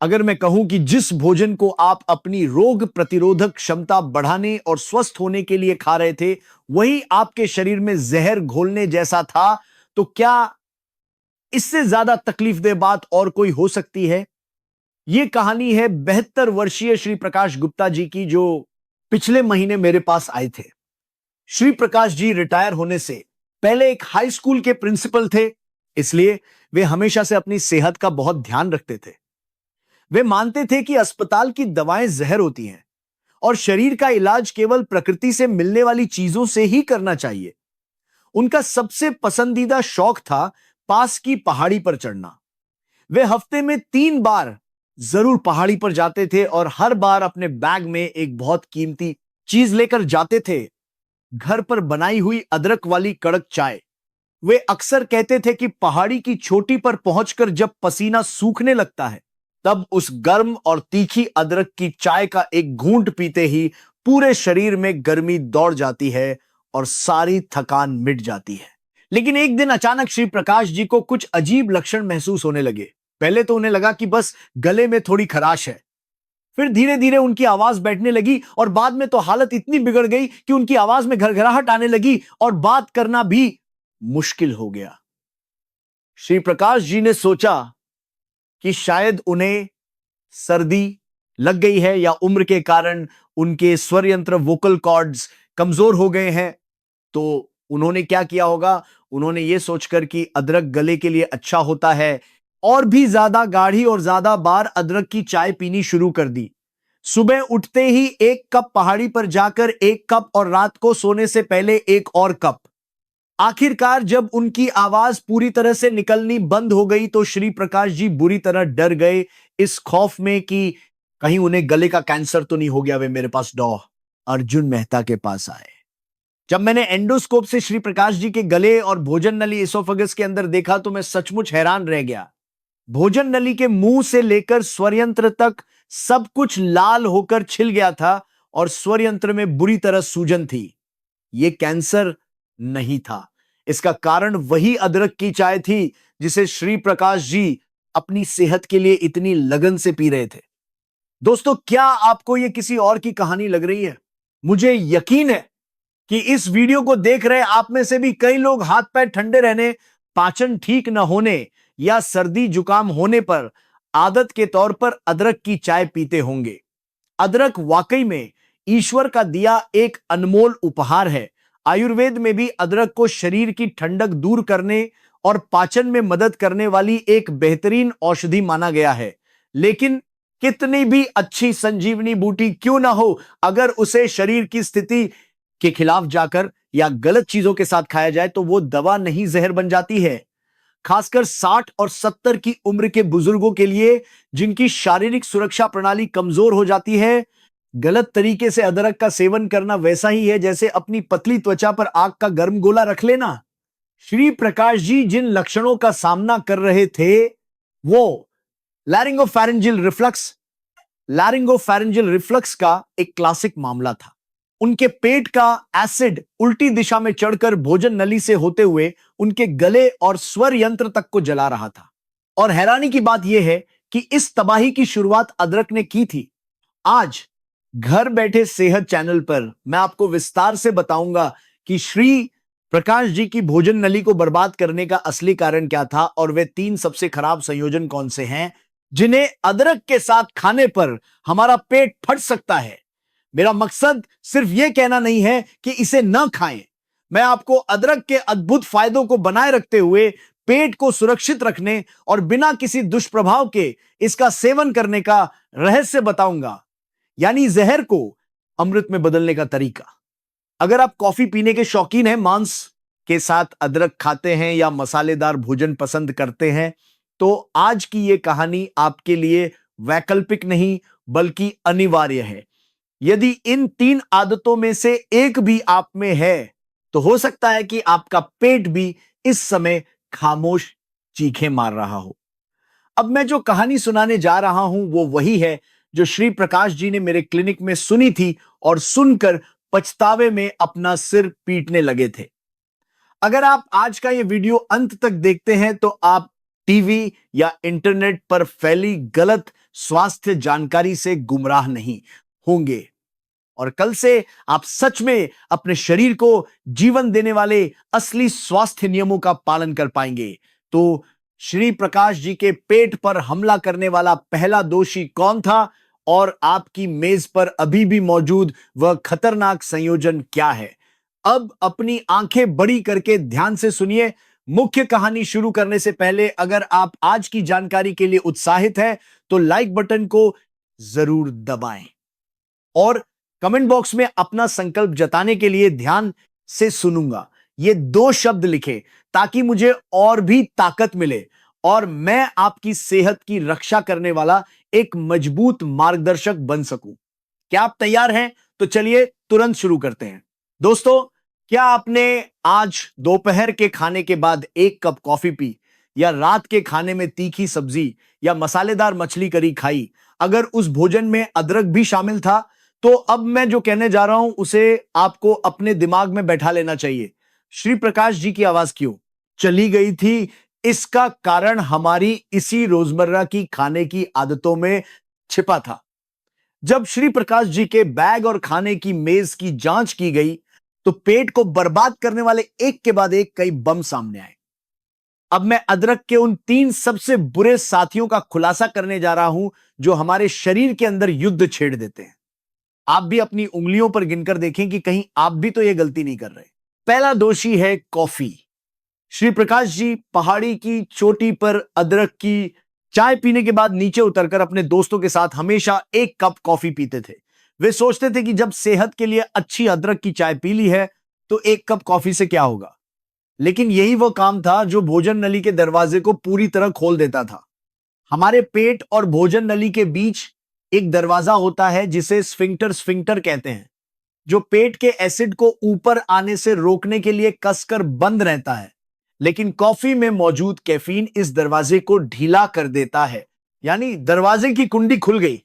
अगर मैं कहूं कि जिस भोजन को आप अपनी रोग प्रतिरोधक क्षमता बढ़ाने और स्वस्थ होने के लिए खा रहे थे, वही आपके शरीर में जहर घोलने जैसा था, तो क्या इससे ज्यादा तकलीफदेह बात और कोई हो सकती है? यह कहानी है 72 वर्षीय श्री प्रकाश गुप्ता जी की, जो पिछले महीने मेरे पास आए थे। श्री प्रकाश जी रिटायर होने से पहले एक हाई स्कूल के प्रिंसिपल थे, इसलिए वे हमेशा से अपनी सेहत का बहुत ध्यान रखते थे। वे मानते थे कि अस्पताल की दवाएं जहर होती हैं और शरीर का इलाज केवल प्रकृति से मिलने वाली चीजों से ही करना चाहिए। उनका सबसे पसंदीदा शौक था पास की पहाड़ी पर चढ़ना। वे हफ्ते में 3 बार जरूर पहाड़ी पर जाते थे और हर बार अपने बैग में एक बहुत कीमती चीज लेकर जाते थे, घर पर बनाई हुई अदरक वाली कड़क चाय। वे अक्सर कहते थे कि पहाड़ी की चोटी पर पहुंचकर जब पसीना सूखने लगता है, तब उस गर्म और तीखी अदरक की चाय का एक घूंट पीते ही पूरे शरीर में गर्मी दौड़ जाती है और सारी थकान मिट जाती है। लेकिन एक दिन अचानक श्री प्रकाश जी को कुछ अजीब लक्षण महसूस होने लगे। पहले तो उन्हें लगा कि बस गले में थोड़ी खराश है, फिर धीरे धीरे उनकी आवाज बैठने लगी और बाद में तो हालत इतनी बिगड़ गई कि उनकी आवाज में घरघराहट आने लगी और बात करना भी मुश्किल हो गया। श्री प्रकाश जी ने सोचा कि शायद उन्हें सर्दी लग गई है या उम्र के कारण उनके स्वर यंत्र वोकल कॉर्ड्स कमजोर हो गए हैं। तो उन्होंने क्या किया होगा, उन्होंने यह सोचकर कि अदरक गले के लिए अच्छा होता है, और भी ज्यादा गाढ़ी और ज्यादा बार अदरक की चाय पीनी शुरू कर दी। सुबह उठते ही 1 कप पहाड़ी पर जाकर 1 कप और रात को सोने से पहले 1 और कप। आखिरकार जब उनकी आवाज पूरी तरह से निकलनी बंद हो गई तो श्री प्रकाश जी बुरी तरह डर गए, इस खौफ में कि कहीं उन्हें गले का कैंसर तो नहीं हो गया। वे मेरे पास डॉ अर्जुन मेहता के पास आए। जब मैंने एंडोस्कोप से श्री प्रकाश जी के गले और भोजन नली एसोफेगस के अंदर देखा तो मैं सचमुच हैरान रह गया। भोजन नली के मुंह से लेकर स्वर यंत्र तक सब कुछ लाल होकर छिल गया था और स्वर यंत्र में बुरी तरह सूजन थी। यह कैंसर नहीं था, इसका कारण वही अदरक की चाय थी जिसे श्री प्रकाश जी अपनी सेहत के लिए इतनी लगन से पी रहे थे। दोस्तों, क्या आपको यह किसी और की कहानी लग रही है? मुझे यकीन है कि इस वीडियो को देख रहे आप में से भी कई लोग हाथ पैर ठंडे रहने, पाचन ठीक न होने या सर्दी जुकाम होने पर आदत के तौर पर अदरक की चाय पीते होंगे। अदरक वाकई में ईश्वर का दिया एक अनमोल उपहार है। आयुर्वेद में भी अदरक को शरीर की ठंडक दूर करने और पाचन में मदद करने वाली एक बेहतरीन औषधि माना गया है। लेकिन कितनी भी अच्छी संजीवनी बूटी क्यों ना हो, अगर उसे शरीर की स्थिति के खिलाफ जाकर या गलत चीजों के साथ खाया जाए तो वो दवा नहीं जहर बन जाती है। खासकर 60 और 70 की उम्र के बुजुर्गों के लिए, जिनकी शारीरिक सुरक्षा प्रणाली कमजोर हो जाती है, गलत तरीके से अदरक का सेवन करना वैसा ही है जैसे अपनी पतली त्वचा पर आग का गर्म गोला रख लेना। श्री प्रकाश जी जिन लक्षणों का सामना कर रहे थे वो लैरिंगोफैरिंजियल रिफ्लक्स का एक क्लासिक मामला था। उनके पेट का एसिड उल्टी दिशा में चढ़कर भोजन नली से होते हुए उनके गले और स्वर यंत्र तक को जला रहा था। और हैरानी की बात यह है कि इस तबाही की शुरुआत अदरक ने की थी। आज घर बैठे सेहत चैनल पर मैं आपको विस्तार से बताऊंगा कि श्री प्रकाश जी की भोजन नली को बर्बाद करने का असली कारण क्या था और वे 3 सबसे खराब संयोजन कौन से हैं जिन्हें अदरक के साथ खाने पर हमारा पेट फट सकता है। मेरा मकसद सिर्फ यह कहना नहीं है कि इसे न खाएं, मैं आपको अदरक के अद्भुत फायदों को बनाए रखते हुए पेट को सुरक्षित रखने और बिना किसी दुष्प्रभाव के इसका सेवन करने का रहस्य बताऊंगा, यानी जहर को अमृत में बदलने का तरीका। अगर आप कॉफी पीने के शौकीन हैं, मांस के साथ अदरक खाते हैं या मसालेदार भोजन पसंद करते हैं, तो आज की यह कहानी आपके लिए वैकल्पिक नहीं बल्कि अनिवार्य है। यदि इन 3 आदतों में से एक भी आप में है तो हो सकता है कि आपका पेट भी इस समय खामोश चीखें मार रहा हो। अब मैं जो कहानी सुनाने जा रहा हूं वो वही है जो श्री प्रकाश जी ने मेरे क्लिनिक में सुनी थी और सुनकर पछतावे में अपना सिर पीटने लगे थे। अगर आप आज का ये वीडियो अंत तक देखते हैं तो आप टीवी या इंटरनेट पर फैली गलत स्वास्थ्य जानकारी से गुमराह नहीं होंगे और कल से आप सच में अपने शरीर को जीवन देने वाले असली स्वास्थ्य नियमों का पालन कर पाएंगे। तो श्री प्रकाश जी के पेट पर हमला करने वाला पहला दोषी कौन था और आपकी मेज पर अभी भी मौजूद वह खतरनाक संयोजन क्या है? अब अपनी आंखें बड़ी करके ध्यान से सुनिए। मुख्य कहानी शुरू करने से पहले अगर आप आज की जानकारी के लिए उत्साहित हैं तो लाइक बटन को जरूर दबाएं और कमेंट बॉक्स में अपना संकल्प जताने के लिए ध्यान से सुनूंगा ये 2 शब्द लिखें ताकि मुझे और भी ताकत मिले और मैं आपकी सेहत की रक्षा करने वाला एक मजबूत मार्गदर्शक बन सकूं। क्या आप तैयार हैं? तो चलिए तुरंत शुरू करते हैं। दोस्तों, क्या आपने आज दोपहर के खाने के बाद 1 कप कॉफी पी या रात के खाने में तीखी सब्जी या मसालेदार मछली करी खाई? अगर उस भोजन में अदरक भी शामिल था तो अब मैं जो कहने जा रहा हूं उसे आपको अपने दिमाग में बैठा लेना चाहिए। श्री प्रकाश जी की आवाज क्यों चली गई थी? इसका कारण हमारी इसी रोजमर्रा की खाने की आदतों में छिपा था। जब श्री प्रकाश जी के बैग और खाने की मेज की जांच की गई तो पेट को बर्बाद करने वाले एक के बाद एक कई बम सामने आए। अब मैं अदरक के उन 3 सबसे बुरे साथियों का खुलासा करने जा रहा हूं जो हमारे शरीर के अंदर युद्ध छेड़ देते हैं। आप भी अपनी उंगलियों पर गिनकर देखें कि कहीं आप भी तो यह गलती नहीं कर रहे। पहला दोषी है कॉफी। श्री प्रकाश जी पहाड़ी की चोटी पर अदरक की चाय पीने के बाद नीचे उतरकर अपने दोस्तों के साथ हमेशा 1 कप कॉफी पीते थे। वे सोचते थे कि जब सेहत के लिए अच्छी अदरक की चाय पी ली है तो 1 कप कॉफी से क्या होगा। लेकिन यही वो काम था जो भोजन नली के दरवाजे को पूरी तरह खोल देता था। हमारे पेट और भोजन नली के बीच एक दरवाजा होता है जिसे स्फिंक्टर कहते हैं, जो पेट के एसिड को ऊपर आने से रोकने के लिए कसकर बंद रहता है। लेकिन कॉफी में मौजूद कैफीन इस दरवाजे को ढीला कर देता है, यानी दरवाजे की कुंडी खुल गई।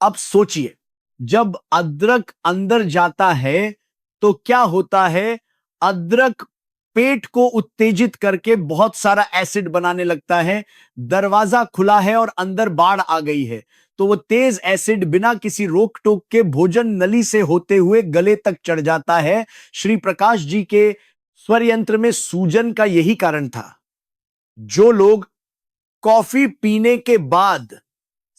अब सोचिए, जब अदरक अंदर जाता है तो क्या होता है? अदरक पेट को उत्तेजित करके बहुत सारा एसिड बनाने लगता है। दरवाजा खुला है और अंदर बाढ़ आ गई है तो वो तेज एसिड बिना किसी रोक टोक के भोजन नली से होते हुए गले तक चढ़ जाता है। श्री प्रकाश जी के स्वर यंत्र में सूजन का यही कारण था। जो लोग कॉफी पीने के बाद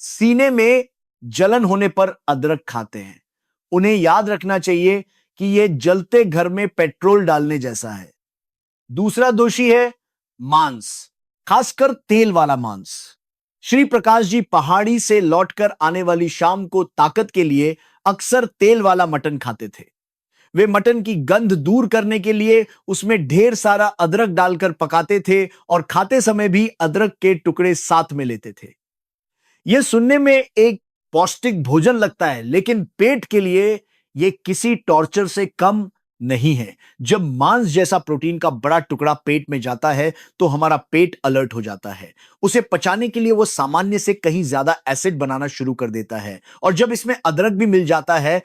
सीने में जलन होने पर अदरक खाते हैं उन्हें याद रखना चाहिए कि यह जलते घर में पेट्रोल डालने जैसा है। दूसरा दोषी है मांस, खासकर तेल वाला मांस। श्री प्रकाश जी पहाड़ी से लौटकर आने वाली शाम को ताकत के लिए अक्सर तेल वाला मटन खाते थे। वे मटन की गंध दूर करने के लिए उसमें ढेर सारा अदरक डालकर पकाते थे और खाते समय भी अदरक के टुकड़े साथ में लेते थे। यह सुनने में एक पौष्टिक भोजन लगता है, लेकिन पेट के लिए यह किसी टॉर्चर से कम नहीं है। जब मांस जैसा प्रोटीन का बड़ा टुकड़ा पेट में जाता है तो हमारा पेट अलर्ट हो जाता है। उसे पचाने के लिए वो सामान्य से कहीं ज्यादा एसिड बनाना शुरू कर देता है और जब इसमें अदरक भी मिल जाता है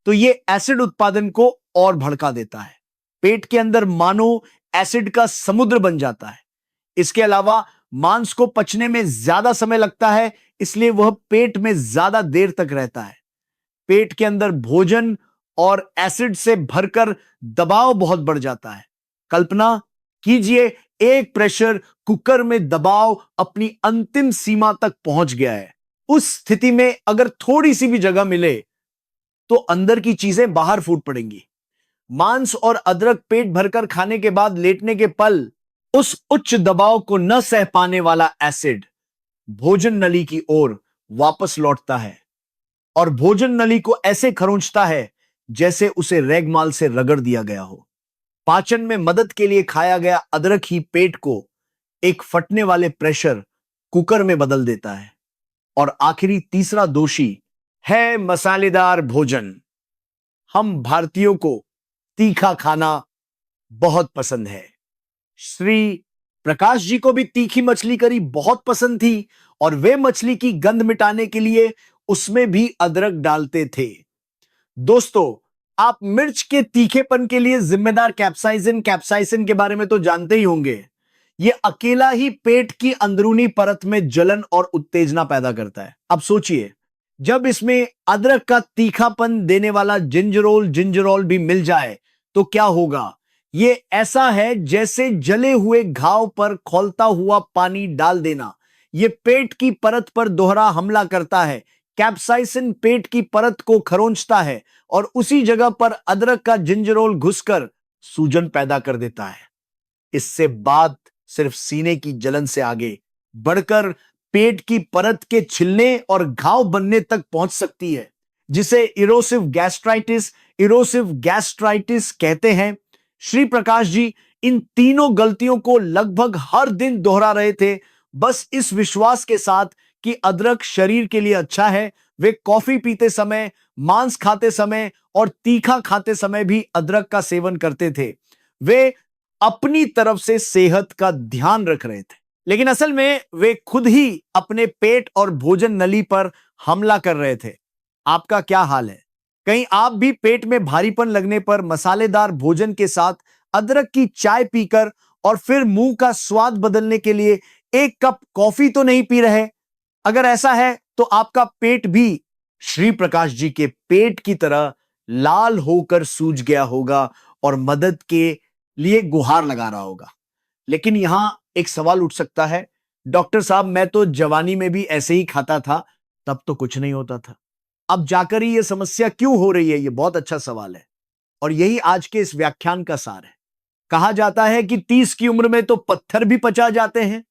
तो ये एसिड उत्पादन को और भड़का देता है। पेट के अंदर मानो एसिड का समुद्र बन जाता है। इसके अलावा मांस को पचने में ज्यादा समय लगता है, इसलिए वह पेट में ज्यादा देर तक रहता है। पेट के अंदर भोजन और एसिड से भरकर दबाव बहुत बढ़ जाता है। कल्पना कीजिए, एक प्रेशर कुकर में दबाव अपनी अंतिम सीमा तक पहुंच गया है। उस स्थिति में अगर थोड़ी सी भी जगह मिले तो अंदर की चीजें बाहर फूट पड़ेंगी। मांस और अदरक पेट भरकर खाने के बाद लेटने के पल उस उच्च दबाव को न सह पाने वाला एसिड भोजन नली की ओर वापस लौटता है और भोजन नली को ऐसे खरोंचता है जैसे उसे रेगमाल से रगड़ दिया गया हो। पाचन में मदद के लिए खाया गया अदरक ही पेट को एक फटने वाले प्रेशर कुकर में बदल देता है। और आखिरी तीसरा दोषी है मसालेदार भोजन। हम भारतीयों को तीखा खाना बहुत पसंद है। श्री प्रकाश जी को भी तीखी मछली करी बहुत पसंद थी और वे मछली की गंध मिटाने के लिए उसमें भी अदरक डालते थे। दोस्तों, आप मिर्च के तीखेपन के लिए जिम्मेदार कैप्साइसिन के बारे में तो जानते ही होंगे। ये अकेला ही पेट की अंदरूनी परत में जलन और उत्तेजना पैदा करता है। अब सोचिए, जब इसमें अदरक का तीखापन देने वाला जिंजरोल भी मिल जाए तो क्या होगा। ये ऐसा है जैसे जले हुए घाव पर खौलता हुआ पानी डाल देना। ये पेट की परत पर दोहरा हमला करता है। कैप्साइसिन पेट की परत को खरोंचता है और उसी जगह पर अदरक का जिंजरोल घुसकर सूजन पैदा कर देता है। इससे बात सिर्फ सीने की जलन से आगे बढ़कर पेट की परत के छिलने और घाव बनने तक पहुंच सकती है, जिसे इरोसिव गैस्ट्राइटिस कहते हैं। श्री प्रकाश जी इन तीनों गलतियों को लगभग हर दिन दोहरा रहे थे, बस इस विश्वास के साथ कि अदरक शरीर के लिए अच्छा है। वे कॉफी पीते समय, मांस खाते समय और तीखा खाते समय भी अदरक का सेवन करते थे। वे अपनी तरफ से सेहत का ध्यान रख रहे थे, लेकिन असल में वे खुद ही अपने पेट और भोजन नली पर हमला कर रहे थे। आपका क्या हाल है? कहीं आप भी पेट में भारीपन लगने पर मसालेदार भोजन के साथ अदरक की चाय पीकर और फिर मुंह का स्वाद बदलने के लिए एक कप कॉफी तो नहीं पी रहे? अगर ऐसा है तो आपका पेट भी श्री प्रकाश जी के पेट की तरह लाल होकर सूज गया होगा और मदद के लिए गुहार लगा रहा होगा। लेकिन यहां एक सवाल उठ सकता है, डॉक्टर साहब मैं तो जवानी में भी ऐसे ही खाता था, तब तो कुछ नहीं होता था, अब जाकर ही यह समस्या क्यों हो रही है? यह बहुत अच्छा सवाल है और यही आज के इस व्याख्यान का सार है। कहा जाता है कि 30 की उम्र में तो पत्थर भी पचा जाते हैं,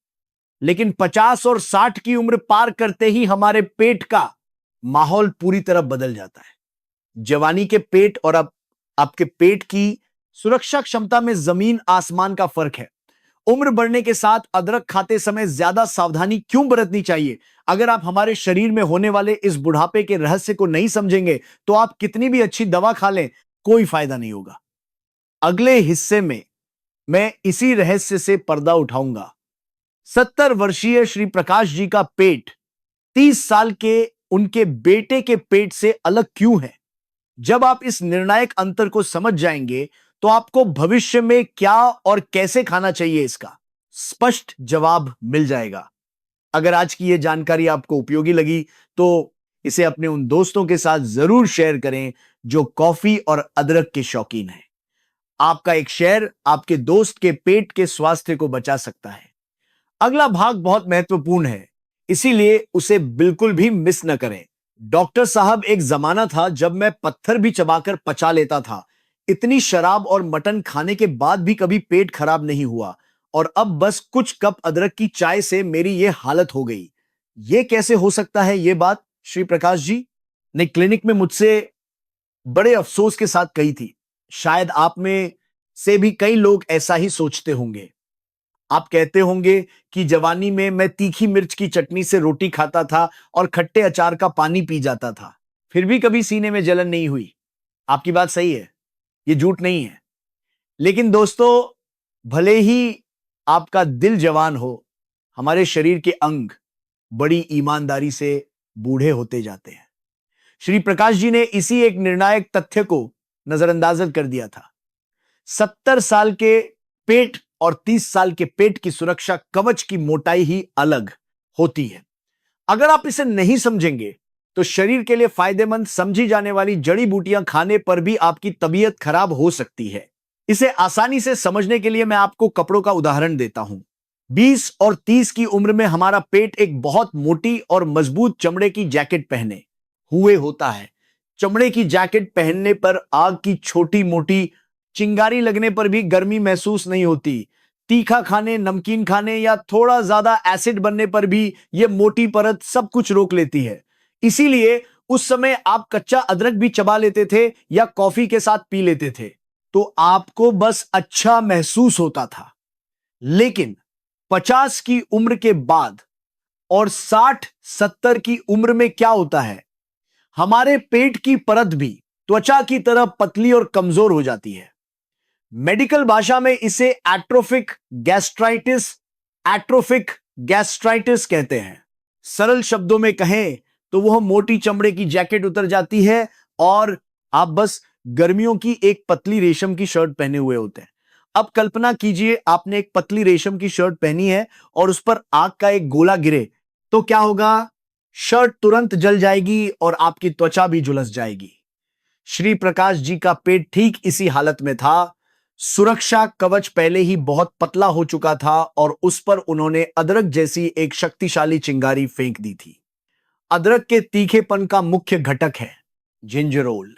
लेकिन 50 और 60 की उम्र पार करते ही हमारे पेट का माहौल पूरी तरह बदल जाता है। जवानी के पेट और अब आपके पेट की सुरक्षा क्षमता में जमीन आसमान का फर्क है। उम्र बढ़ने के साथ अदरक खाते समय ज्यादा सावधानी क्यों बरतनी चाहिए? अगर आप हमारे शरीर में होने वाले इस बुढ़ापे के रहस्य को नहीं समझेंगे तो आप कितनी भी अच्छी दवा खा लें, कोई फायदा नहीं होगा। अगले हिस्से में मैं इसी रहस्य से पर्दा उठाऊंगा। 70 वर्षीय श्री प्रकाश जी का पेट 30 साल के उनके बेटे के पेट से अलग क्यों है? जब आप इस निर्णायक अंतर को समझ जाएंगे तो आपको भविष्य में क्या और कैसे खाना चाहिए इसका स्पष्ट जवाब मिल जाएगा। अगर आज की यह जानकारी आपको उपयोगी लगी तो इसे अपने उन दोस्तों के साथ जरूर शेयर करें जो कॉफी और अदरक के शौकीन हैं। आपका एक शेयर आपके दोस्त के पेट के स्वास्थ्य को बचा सकता है। अगला भाग बहुत महत्वपूर्ण है, इसीलिए उसे बिल्कुल भी मिस न करें। डॉक्टर साहब, एक जमाना था जब मैं पत्थर भी चबाकर पचा लेता था। इतनी शराब और मटन खाने के बाद भी कभी पेट खराब नहीं हुआ और अब बस कुछ कप अदरक की चाय से मेरी यह हालत हो गई। यह कैसे हो सकता है? यह बात श्री प्रकाश जी ने क्लिनिक में मुझसे बड़े अफसोस के साथ कही थी। शायद आप में से भी कई लोग ऐसा ही सोचते होंगे। आप कहते होंगे कि जवानी में मैं तीखी मिर्च की चटनी से रोटी खाता था और खट्टे अचार का पानी पी जाता था, फिर भी कभी सीने में जलन नहीं हुई। आपकी बात सही है, ये झूठ नहीं है। लेकिन दोस्तों, भले ही आपका दिल जवान हो, हमारे शरीर के अंग बड़ी ईमानदारी से बूढ़े होते जाते हैं। श्री प्रकाश जी ने इसी एक निर्णायक तथ्य को नजरअंदाज कर दिया था। 70 साल के पेट और 30 साल के पेट की सुरक्षा कवच की मोटाई ही अलग होती है। अगर आप इसे नहीं समझेंगे तो शरीर के लिए फायदेमंद समझी जाने वाली जड़ी बूटियां खाने पर भी आपकी तबीयत खराब हो सकती है। इसे आसानी से समझने के लिए मैं आपको कपड़ों का उदाहरण देता हूं। 20 और 30 की उम्र में हमारा पेट एक बहुत मोटी और मजबूत चमड़े की जैकेट पहने हुए होता है। चमड़े की जैकेट पहनने पर आग की छोटी मोटी चिंगारी लगने पर भी गर्मी महसूस नहीं होती। तीखा खाने, नमकीन खाने या थोड़ा ज्यादा एसिड बनने पर भी यह मोटी परत सब कुछ रोक लेती है। इसीलिए उस समय आप कच्चा अदरक भी चबा लेते थे या कॉफी के साथ पी लेते थे तो आपको बस अच्छा महसूस होता था। लेकिन 50 की उम्र के बाद और 60-70 की उम्र में क्या होता है? हमारे पेट की परत भी त्वचा की तरह पतली और कमजोर हो जाती है। मेडिकल भाषा में इसे एट्रोफिक गैस्ट्राइटिस कहते हैं। सरल शब्दों में कहें तो वह मोटी चमड़े की जैकेट उतर जाती है और आप बस गर्मियों की एक पतली रेशम की शर्ट पहने हुए होते हैं। अब कल्पना कीजिए आपने एक पतली रेशम की शर्ट पहनी है और उस पर आग का एक गोला गिरे तो क्या होगा? शर्ट तुरंत जल जाएगी और आपकी त्वचा भी झुलस जाएगी। श्री प्रकाश जी का पेट ठीक इसी हालत में था। सुरक्षा कवच पहले ही बहुत पतला हो चुका था और उस पर उन्होंने अदरक जैसी एक शक्तिशाली चिंगारी फेंक दी थी। अदरक के तीखेपन का मुख्य घटक है जिंजरोल।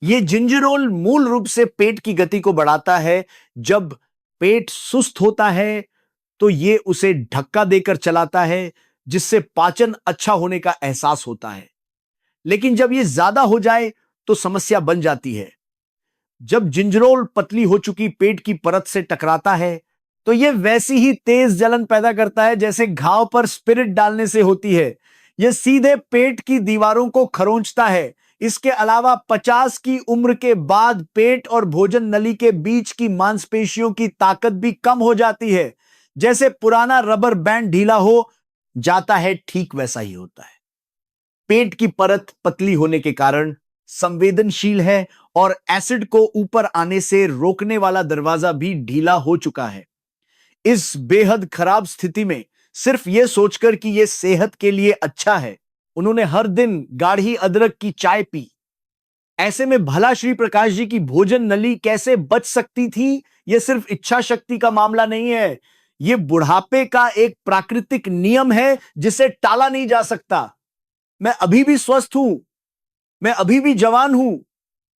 यह जिंजरोल मूल रूप से पेट की गति को बढ़ाता है। जब पेट सुस्त होता है तो यह उसे धक्का देकर चलाता है, जिससे पाचन अच्छा होने का एहसास होता है। लेकिन जब यह ज्यादा हो जाए तो समस्या बन जाती है। जब जिंजरोल पतली हो चुकी पेट की परत से टकराता है तो यह वैसी ही तेज जलन पैदा करता है जैसे घाव पर स्पिरिट डालने से होती है। यह सीधे पेट की दीवारों को खरोंचता है। इसके अलावा 50 की उम्र के बाद पेट और भोजन नली के बीच की मांसपेशियों की ताकत भी कम हो जाती है। जैसे पुराना रबर बैंड ढीला हो जाता है, ठीक वैसा ही होता है। पेट की परत पतली होने के कारण संवेदनशील है और एसिड को ऊपर आने से रोकने वाला दरवाजा भी ढीला हो चुका है। इस बेहद खराब स्थिति में सिर्फ यह सोचकर कि यह सेहत के लिए अच्छा है, उन्होंने हर दिन गाढ़ी अदरक की चाय पी। ऐसे में भला श्री प्रकाश जी की भोजन नली कैसे बच सकती थी? यह सिर्फ इच्छा शक्ति का मामला नहीं है, यह बुढ़ापे का एक प्राकृतिक नियम है जिसे टाला नहीं जा सकता। मैं अभी भी स्वस्थ हूं, मैं अभी भी जवान हूं।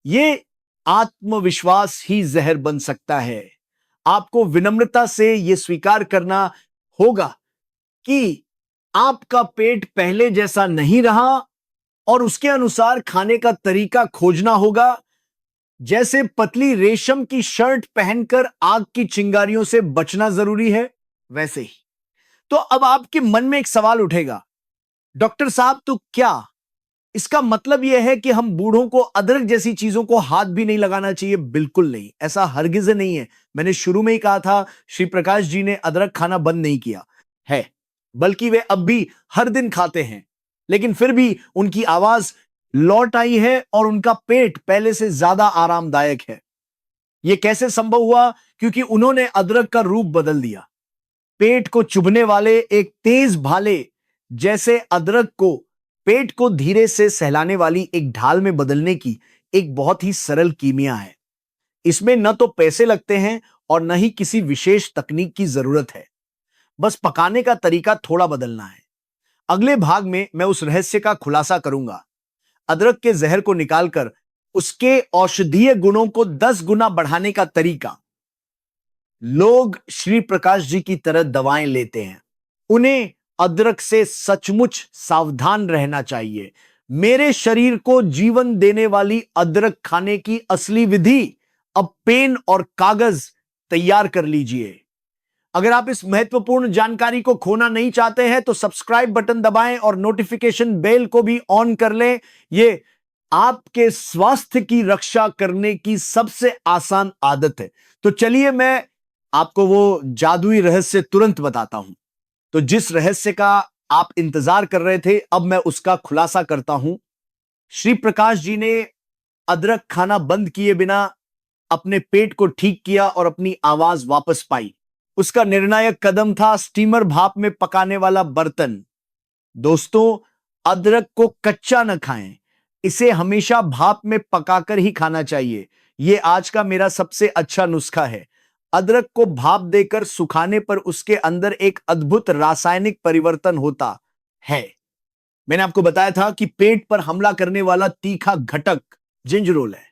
यह आत्मविश्वास ही जहर बन सकता है। आपको विनम्रता से यह स्वीकार करना होगा कि आपका पेट पहले जैसा नहीं रहा और उसके अनुसार खाने का तरीका खोजना होगा। जैसे पतली रेशम की शर्ट पहनकर आग की चिंगारियों से बचना जरूरी है, वैसे ही तो अब आपके मन में एक सवाल उठेगा, डॉक्टर साहब तो क्या इसका मतलब यह है कि हम बूढ़ों को अदरक जैसी चीजों को हाथ भी नहीं लगाना चाहिए? बिल्कुल नहीं, ऐसा हरगिज़ नहीं है। मैंने शुरू में ही कहा था, श्री प्रकाश जी ने अदरक खाना बंद नहीं किया है, बल्कि वे अब भी हर दिन खाते हैं। लेकिन फिर भी उनकी आवाज लौट आई है और उनका पेट पहले से ज्यादा आरामदायक है। यह कैसे संभव हुआ? क्योंकि उन्होंने अदरक का रूप बदल दिया। पेट को चुभने वाले एक तेज भाले जैसे अदरक को पेट को धीरे से सहलाने वाली एक ढाल में बदलने की एक बहुत ही सरल कीमिया है। इसमें न तो पैसे लगते हैं और न ही किसी विशेष तकनीक की जरूरत है, बस पकाने का तरीका थोड़ा बदलना है। अगले भाग में मैं उस रहस्य का खुलासा करूंगा। अदरक के जहर को निकालकर उसके औषधीय गुणों को 10 गुना बढ़ाने का तरीका। लोग श्री प्रकाश जी की तरह दवाएं लेते हैं, उन्हें अदरक से सचमुच सावधान रहना चाहिए। मेरे शरीर को जीवन देने वाली अदरक खाने की असली विधि अब पेन और कागज तैयार कर लीजिए। अगर आप इस महत्वपूर्ण जानकारी को खोना नहीं चाहते हैं तो सब्सक्राइब बटन दबाएं और नोटिफिकेशन बेल को भी ऑन कर लें। यह आपके स्वास्थ्य की रक्षा करने की सबसे आसान आदत है। तो चलिए मैं आपको वो जादुई रहस्य तुरंत बताता हूं। तो जिस रहस्य का आप इंतजार कर रहे थे, अब मैं उसका खुलासा करता हूं। श्री प्रकाश जी ने अदरक खाना बंद किए बिना अपने पेट को ठीक किया और अपनी आवाज वापस पाई। उसका निर्णायक कदम था स्टीमर भाप में पकाने वाला बर्तन। दोस्तों, अदरक को कच्चा न खाएं, इसे हमेशा भाप में पकाकर ही खाना चाहिए। यह आज का मेरा सबसे अच्छा नुस्खा है। अदरक को भाप देकर सुखाने पर उसके अंदर एक अद्भुत रासायनिक परिवर्तन होता है। मैंने आपको बताया था कि पेट पर हमला करने वाला तीखा घटक जिंजरोल है,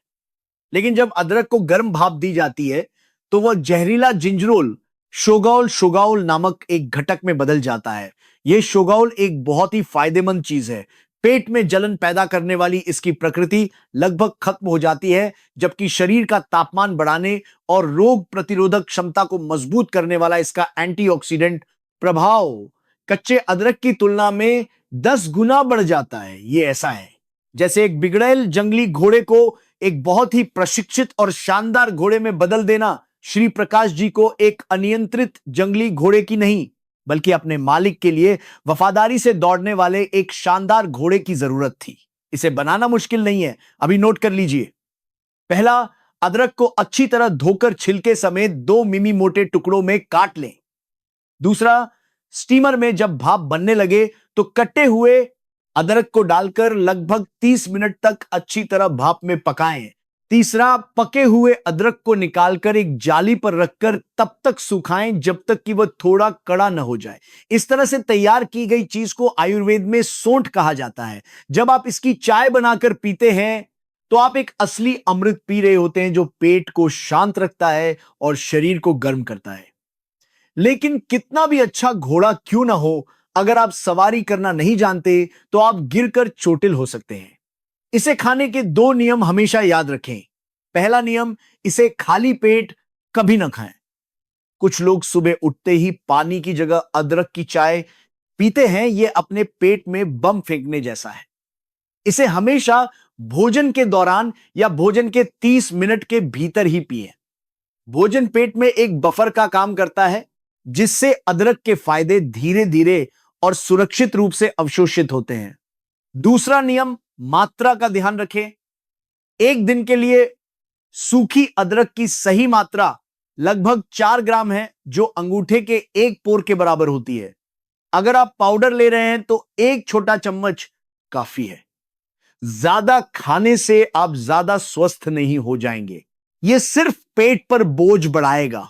लेकिन जब अदरक को गर्म भाप दी जाती है तो वह जहरीला जिंजरोल शोगौल नामक एक घटक में बदल जाता है। यह शोगौल एक बहुत ही फायदेमंद चीज है। पेट में जलन पैदा करने वाली इसकी प्रकृति लगभग खत्म हो जाती है, जबकि शरीर का तापमान बढ़ाने और रोग प्रतिरोधक क्षमता को मजबूत करने वाला इसका एंटीऑक्सीडेंट प्रभाव कच्चे अदरक की तुलना में 10 गुना बढ़ जाता है। यह ऐसा है जैसे एक बिगड़ैल जंगली घोड़े को एक बहुत ही प्रशिक्षित और शानदार घोड़े में बदल देना। श्री प्रकाश जी को एक अनियंत्रित जंगली घोड़े की नहीं, बल्कि अपने मालिक के लिए वफादारी से दौड़ने वाले एक शानदार घोड़े की जरूरत थी। इसे बनाना मुश्किल नहीं है, अभी नोट कर लीजिए। पहला, अदरक को अच्छी तरह धोकर छिलके समेत 2 मिमी मोटे टुकड़ों में काट लें। दूसरा, स्टीमर में जब भाप बनने लगे तो कटे हुए अदरक को डालकर लगभग 30 मिनट तक अच्छी तरह भाप में पकाएं। तीसरा, पके हुए अदरक को निकालकर एक जाली पर रखकर तब तक सुखाएं जब तक कि वह थोड़ा कड़ा न हो जाए। इस तरह से तैयार की गई चीज को आयुर्वेद में सोंठ कहा जाता है। जब आप इसकी चाय बनाकर पीते हैं तो आप एक असली अमृत पी रहे होते हैं, जो पेट को शांत रखता है और शरीर को गर्म करता है। लेकिन कितना भी अच्छा घोड़ा क्यों ना हो, अगर आप सवारी करना नहीं जानते तो आप गिरकर चोटिल हो सकते हैं। इसे खाने के 2 नियम हमेशा याद रखें। पहला नियम, इसे खाली पेट कभी ना खाएं। कुछ लोग सुबह उठते ही पानी की जगह अदरक की चाय पीते हैं। यह अपने पेट में बम फेंकने जैसा है। इसे हमेशा भोजन के दौरान या भोजन के 30 मिनट के भीतर ही पिएं। भोजन पेट में एक बफर का काम करता है, जिससे अदरक के फायदे धीरे धीरे और सुरक्षित रूप से अवशोषित होते हैं। दूसरा नियम, मात्रा का ध्यान रखें। एक दिन के लिए सूखी अदरक की सही मात्रा लगभग 4 ग्राम है, जो अंगूठे के एक पोर के बराबर होती है। अगर आप पाउडर ले रहे हैं तो एक छोटा चम्मच काफी है। ज्यादा खाने से आप ज्यादा स्वस्थ नहीं हो जाएंगे, यह सिर्फ पेट पर बोझ बढ़ाएगा।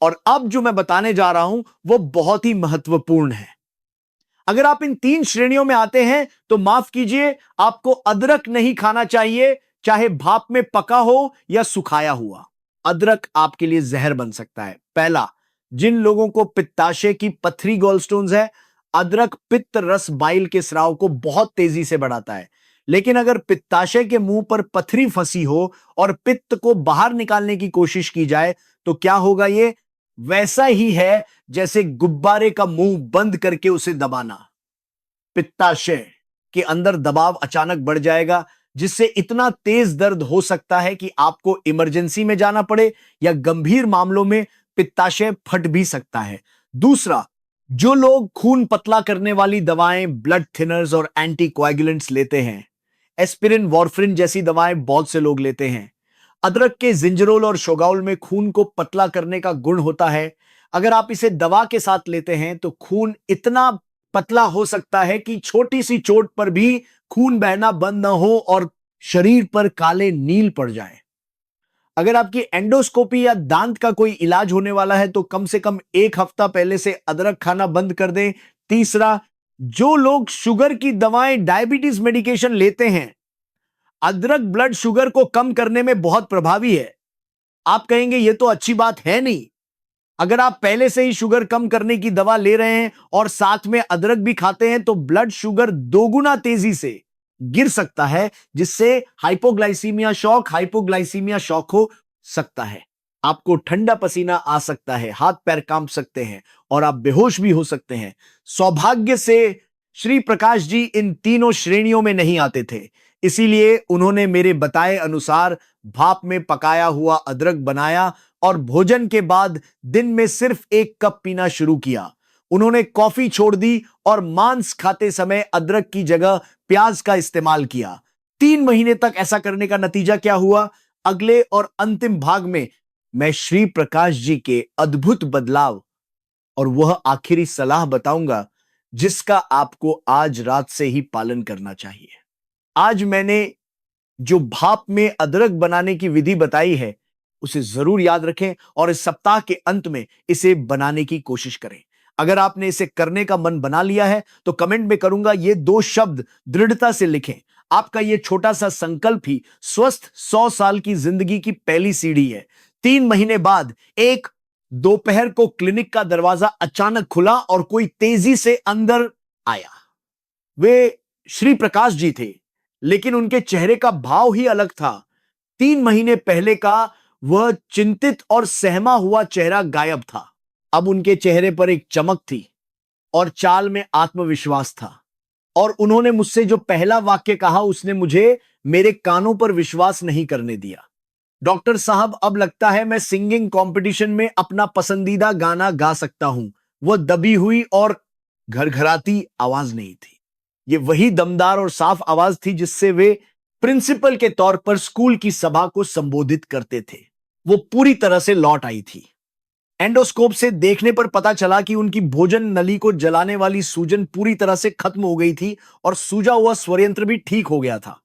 और अब जो मैं बताने जा रहा हूं वो बहुत ही महत्वपूर्ण है। अगर आप इन 3 श्रेणियों में आते हैं तो माफ कीजिए, आपको अदरक नहीं खाना चाहिए, चाहे भाप में पका हो या सुखाया हुआ। अदरक आपके लिए जहर बन सकता है। पहला, जिन लोगों को पित्ताशय की पथरी गॉलस्टोन्स है, अदरक पित्त रस बाइल के स्राव को बहुत तेजी से बढ़ाता है। लेकिन अगर पित्ताशय के मुंह पर पथरी फंसी हो और पित्त को बाहर निकालने की कोशिश की जाए तो क्या होगा? ये वैसा ही है जैसे गुब्बारे का मुंह बंद करके उसे दबाना। पित्ताशय के अंदर दबाव अचानक बढ़ जाएगा, जिससे इतना तेज दर्द हो सकता है कि आपको इमरजेंसी में जाना पड़े या गंभीर मामलों में पित्ताशय फट भी सकता है। दूसरा, जो लोग खून पतला करने वाली दवाएं, ब्लड थिनर्स और एंटीकोएगुलेंट्स लेते हैं, एस्पिरिन, वार्फरिन जैसी दवाएं बहुत से लोग लेते हैं। अदरक के जिंजरोल और शोगाउल में खून को पतला करने का गुण होता है। अगर आप इसे दवा के साथ लेते हैं तो खून इतना पतला हो सकता है कि छोटी सी चोट पर भी खून बहना बंद न हो और शरीर पर काले नील पड़ जाए। अगर आपकी एंडोस्कोपी या दांत का कोई इलाज होने वाला है तो कम से कम 1 हफ्ता पहले से अदरक खाना बंद कर दें। तीसरा, जो लोग शुगर की दवाएं, डायबिटीज मेडिकेशन लेते हैं, अदरक ब्लड शुगर को कम करने में बहुत प्रभावी है। आप कहेंगे ये तो अच्छी बात है नहीं। अगर आप पहले से ही शुगर कम करने की दवा ले रहे हैं और साथ में अदरक भी खाते हैं तो ब्लड शुगर 2 गुना तेजी से गिर सकता है, जिससे हाइपोग्लाइसीमिया शॉक हो सकता है। आपको ठंडा पसीना आ सकता है, हाथ पैर कांप सकते हैं और आप बेहोश भी हो सकते हैं। सौभाग्य से श्री प्रकाश जी इन तीनों श्रेणियों में नहीं आते थे, इसीलिए उन्होंने मेरे बताए अनुसार भाप में पकाया हुआ अदरक बनाया और भोजन के बाद दिन में सिर्फ 1 कप पीना शुरू किया। उन्होंने कॉफी छोड़ दी और मांस खाते समय अदरक की जगह प्याज का इस्तेमाल किया। 3 महीने तक ऐसा करने का नतीजा क्या हुआ? अगले और अंतिम भाग में मैं श्री प्रकाश जी के अद्भुत बदलाव और वह आखिरी सलाह बताऊंगा, जिसका आपको आज रात से ही पालन करना चाहिए। आज मैंने जो भाप में अदरक बनाने की विधि बताई है, उसे जरूर याद रखें और इस सप्ताह के अंत में इसे बनाने की कोशिश करें। अगर आपने इसे करने का मन बना लिया है तो कमेंट में करूंगा ये 2 शब्द दृढ़ता से लिखें। आपका ये छोटा सा संकल्प ही स्वस्थ 100 साल की जिंदगी की पहली सीढ़ी है। 3 महीने बाद एक दोपहर को क्लिनिक का दरवाजा अचानक खुला और कोई तेजी से अंदर आया। वे श्री प्रकाश जी थे, लेकिन उनके चेहरे का भाव ही अलग था। 3 महीने पहले का वह चिंतित और सहमा हुआ चेहरा गायब था। अब उनके चेहरे पर एक चमक थी और चाल में आत्मविश्वास था। और उन्होंने मुझसे जो पहला वाक्य कहा, उसने मुझे मेरे कानों पर विश्वास नहीं करने दिया। डॉक्टर साहब, अब लगता है मैं सिंगिंग कंपटीशन में अपना पसंदीदा गाना गा सकता हूं। वह दबी हुई और घरघराती आवाज नहीं थी। ये वही दमदार और साफ आवाज थी जिससे वे प्रिंसिपल के तौर पर स्कूल की सभा को संबोधित करते थे। वो पूरी तरह से लौट आई थी। एंडोस्कोप से देखने पर पता चला कि उनकी भोजन नली को जलाने वाली सूजन पूरी तरह से खत्म हो गई थी और सूजा हुआ स्वरयंत्र भी ठीक हो गया था।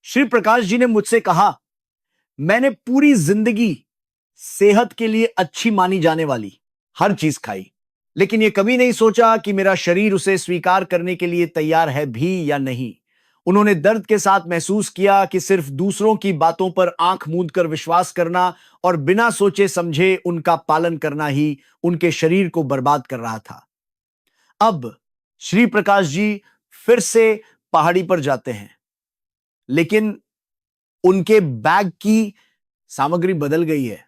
श्री प्रकाश जी ने मुझसे कहा, मैंने पूरी जिंदगी सेहत के लिए अच्छी मानी जाने वाली हर चीज खाई, लेकिन यह कभी नहीं सोचा कि मेरा शरीर उसे स्वीकार करने के लिए तैयार है भी या नहीं। उन्होंने दर्द के साथ महसूस किया कि सिर्फ दूसरों की बातों पर आंख मूंद कर विश्वास करना और बिना सोचे समझे उनका पालन करना ही उनके शरीर को बर्बाद कर रहा था। अब श्री प्रकाश जी फिर से पहाड़ी पर जाते हैं, लेकिन उनके बैग की सामग्री बदल गई है।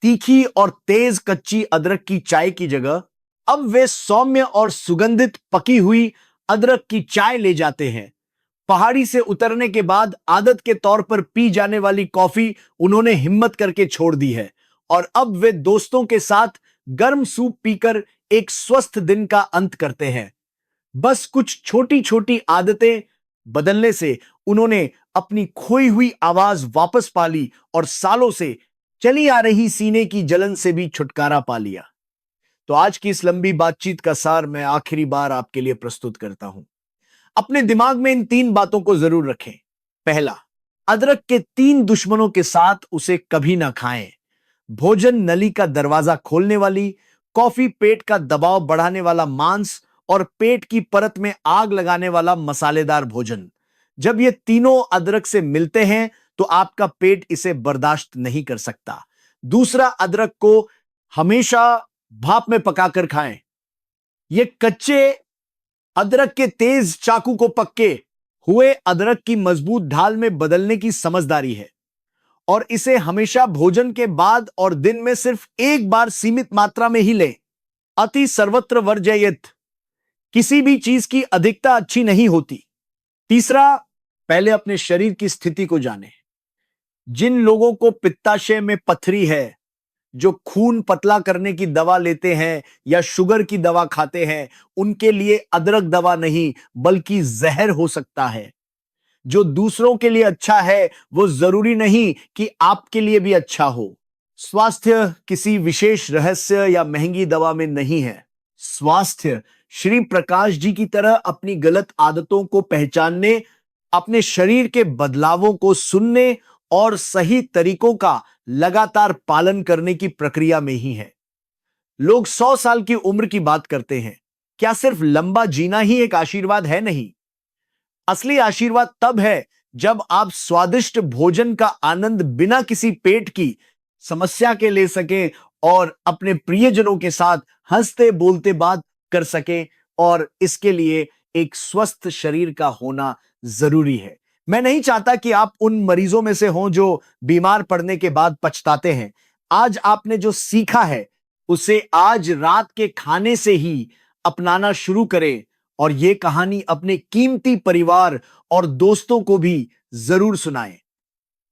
तीखी और तेज कच्ची अदरक की चाय की जगह अब वे सौम्य और सुगंधित पकी हुई अदरक की चाय ले जाते हैं। पहाड़ी से उतरने के बाद आदत के तौर पर पी जाने वाली कॉफी उन्होंने हिम्मत करके छोड़ दी है और अब वे दोस्तों के साथ गर्म सूप पीकर एक स्वस्थ दिन का अंत करते हैं। बस कुछ छोटी छोटी आदतें बदलने से उन्होंने अपनी खोई हुई आवाज वापस पा ली और सालों से चली आ रही सीने की जलन से भी छुटकारा पा लिया। तो आज की इस लंबी बातचीत का सार मैं आखिरी बार आपके लिए प्रस्तुत करता हूं। अपने दिमाग में इन 3 बातों को जरूर रखें। पहला, अदरक के 3 दुश्मनों के साथ उसे कभी ना खाएं। भोजन नली का दरवाजा खोलने वाली, कॉफी पेट का दबाव बढ़ाने वाला मांस और पेट की परत में आग लगाने वाला मसालेदार भोजन। जब ये तीनों अदरक से मिलते हैं तो आपका पेट इसे बर्दाश्त नहीं कर सकता। दूसरा, अदरक को हमेशा भाप में पकाकर खाएं। ये कच्चे अदरक के तेज चाकू को पक्के हुए अदरक की मजबूत ढाल में बदलने की समझदारी है और इसे हमेशा भोजन के बाद और दिन में सिर्फ एक बार सीमित मात्रा में ही लें। अति सर्वत्र वर्जयेत। किसी भी चीज की अधिकता अच्छी नहीं होती। तीसरा, पहले अपने शरीर की स्थिति को जानें। जिन लोगों को पित्ताशय में पथरी है, जो खून पतला करने की दवा लेते हैं या शुगर की दवा खाते हैं, उनके लिए अदरक दवा नहीं बल्कि जहर हो सकता है। जो दूसरों के लिए अच्छा है वो जरूरी नहीं कि आपके लिए भी अच्छा हो। स्वास्थ्य किसी विशेष रहस्य या महंगी दवा में नहीं है। स्वास्थ्य श्री प्रकाश जी की तरह अपनी गलत आदतों को पहचानने, अपने शरीर के बदलावों को सुनने और सही तरीकों का लगातार पालन करने की प्रक्रिया में ही है। लोग 100 साल की उम्र की बात करते हैं। क्या सिर्फ लंबा जीना ही एक आशीर्वाद है? नहीं। असली आशीर्वाद तब है जब आप स्वादिष्ट भोजन का आनंद बिना किसी पेट की समस्या के ले सकें और अपने प्रियजनों के साथ हंसते बोलते बात कर सकें, और इसके लिए एक स्वस्थ शरीर का होना जरूरी है। मैं नहीं चाहता कि आप उन मरीजों में से हों जो बीमार पड़ने के बाद पछताते हैं। आज आपने जो सीखा है उसे आज रात के खाने से ही अपनाना शुरू करें और यह कहानी अपने कीमती परिवार और दोस्तों को भी जरूर सुनाएं।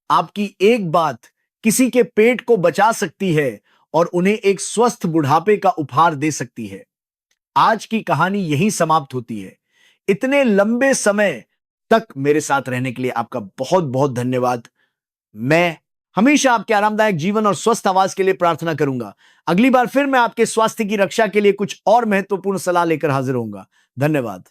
आपकी एक बात किसी के पेट को बचा सकती है और उन्हें एक स्वस्थ बुढ़ापे का उपहार दे सकती है। आज की कहानी यहीं समाप्त होती है। इतने लंबे समय तक मेरे साथ रहने के लिए आपका बहुत बहुत धन्यवाद। मैं हमेशा आपके आरामदायक जीवन और स्वस्थ आवाज के लिए प्रार्थना करूंगा। अगली बार फिर मैं आपके स्वास्थ्य की रक्षा के लिए कुछ और महत्वपूर्ण सलाह लेकर हाजिर होऊंगा। धन्यवाद।